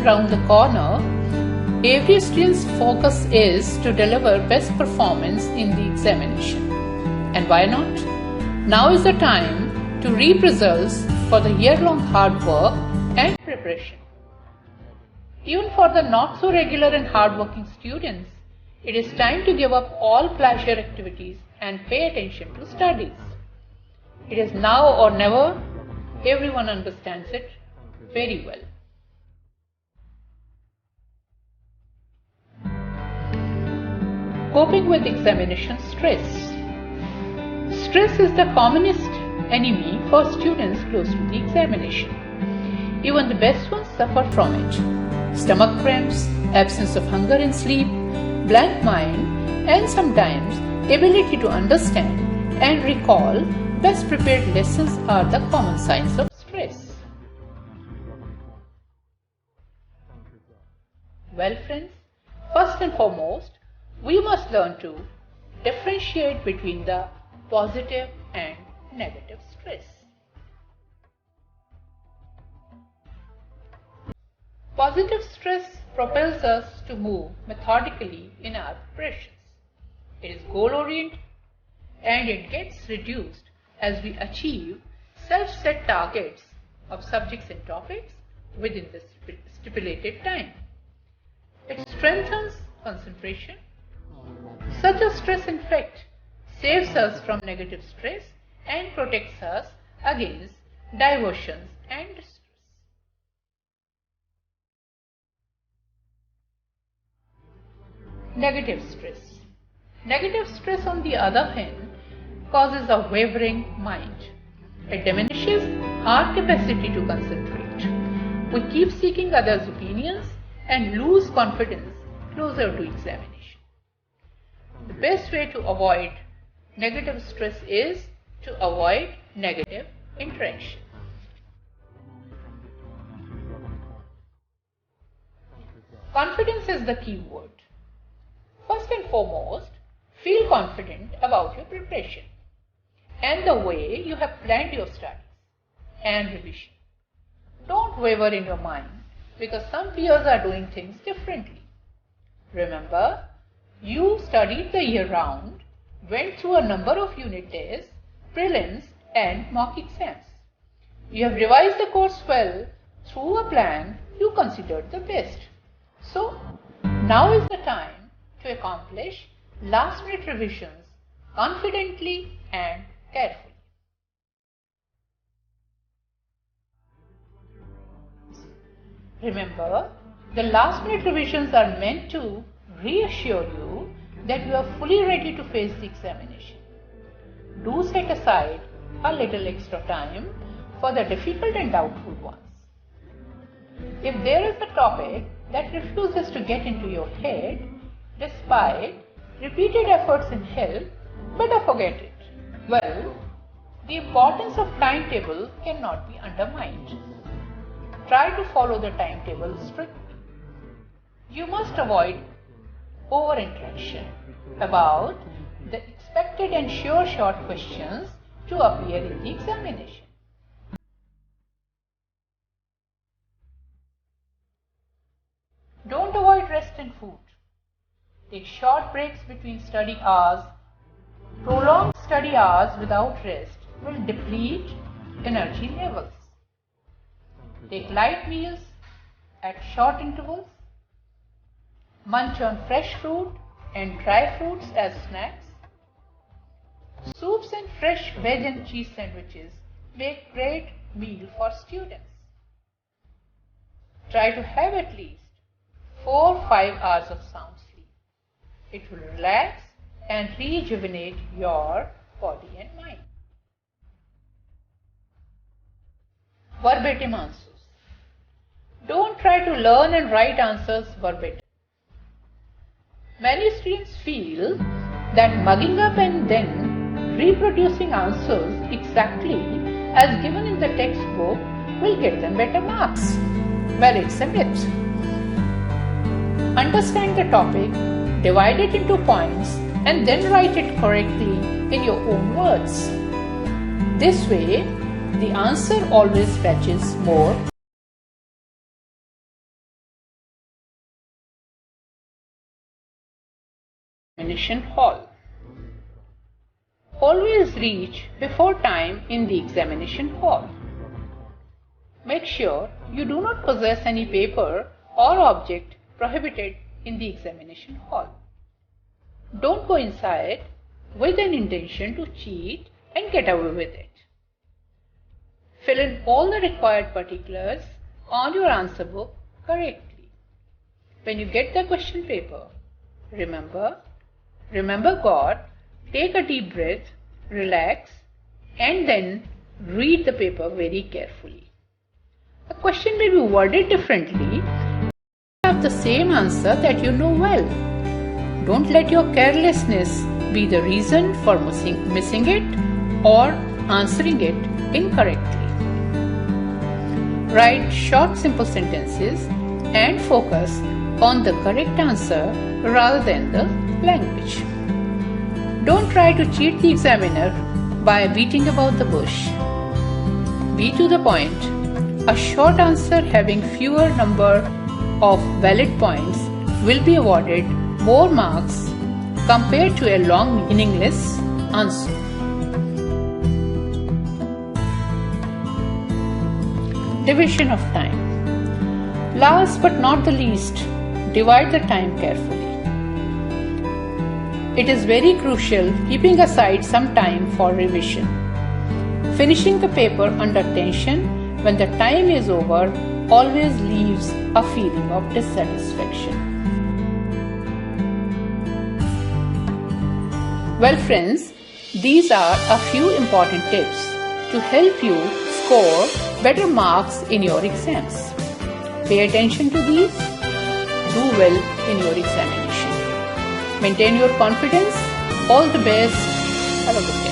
Round the corner, every student's focus is to deliver best performance in the examination. And why not? Now is the time to reap results for the year-long hard work and preparation. Even for the not so regular and hard-working students, it is time to give up all pleasure activities and pay attention to studies. It is now or never. Everyone understands it very well. Coping with examination stress. Stress is the commonest enemy for students close to the examination. Even the best ones suffer from it. Stomach cramps, absence of hunger and sleep, blank mind, and sometimes ability to understand and recall best prepared lessons are the common signs of stress. Well friends, first and foremost, we must learn to differentiate between the positive and negative stress. Positive stress propels us to move methodically in our preparations. It is goal-oriented and it gets reduced as we achieve self-set targets of subjects and topics within the stipulated time. It strengthens concentration. Such a stress, in fact, saves us from negative stress and protects us against diversions and distress. Negative stress. Negative stress, on the other hand, causes a wavering mind. It diminishes our capacity to concentrate. We keep seeking others' opinions and lose confidence closer to examination. The best way to avoid negative stress is to avoid negative interaction. Confidence is the key word. First and foremost, feel confident about your preparation and the way you have planned your studies and revision. Don't waver in your mind because some peers are doing things differently. Remember, you studied the year round, went through a number of unit tests, prelims and mock exams. You have revised the course well through a plan you considered the best. So, now is the time to accomplish last-minute revisions confidently and carefully. Remember, the last-minute revisions are meant to reassure you that you are fully ready to face the examination. Do set aside a little extra time for the difficult and doubtful ones. If there is a topic that refuses to get into your head, despite repeated efforts in help, better forget it. Well, the importance of timetable cannot be undermined. Try to follow the timetable strictly. You must avoid over-interaction about the expected and sure short questions to appear in the examination. Don't avoid rest and food. Take short breaks between study hours. Prolonged study hours without rest will deplete energy levels. Take light meals at short intervals. Munch on fresh fruit and dry fruits as snacks. Soups and fresh veg and cheese sandwiches make great meal for students. Try to have at least 4-5 hours of sound sleep. It will relax and rejuvenate your body and mind. Verbatim answers. Don't try to learn and write answers verbatim. Many students feel that mugging up and then reproducing answers exactly as given in the textbook will get them better marks. Well, it's a myth. Understand the topic, divide it into points, and then write it correctly in your own words. This way, the answer always fetches more. Examination hall. Always reach before time in the examination hall. Make sure you do not possess any paper or object prohibited in the examination hall. Don't go inside with an intention to cheat and get away with it. Fill in all the required particulars on your answer book correctly. When you get the question paper, remember God, take a deep breath, relax, and then read the paper very carefully. A question may be worded differently. You have the same answer that you know well. Don't let your carelessness be the reason for missing it or answering it incorrectly. Write short, simple sentences and focus on the correct answer rather than the language. Don't try to cheat the examiner by beating about the bush. Be to the point. A short answer having fewer number of valid points will be awarded more marks compared to a long, meaningless answer. Division of time. Last but not the least, divide the time carefully. It is very crucial keeping aside some time for revision. Finishing the paper under tension when the time is over always leaves a feeling of dissatisfaction. Well friends, these are a few important tips to help you score better marks in your exams. Pay attention to these. Do well in your examination. Maintain your confidence. All the best. Have a good day.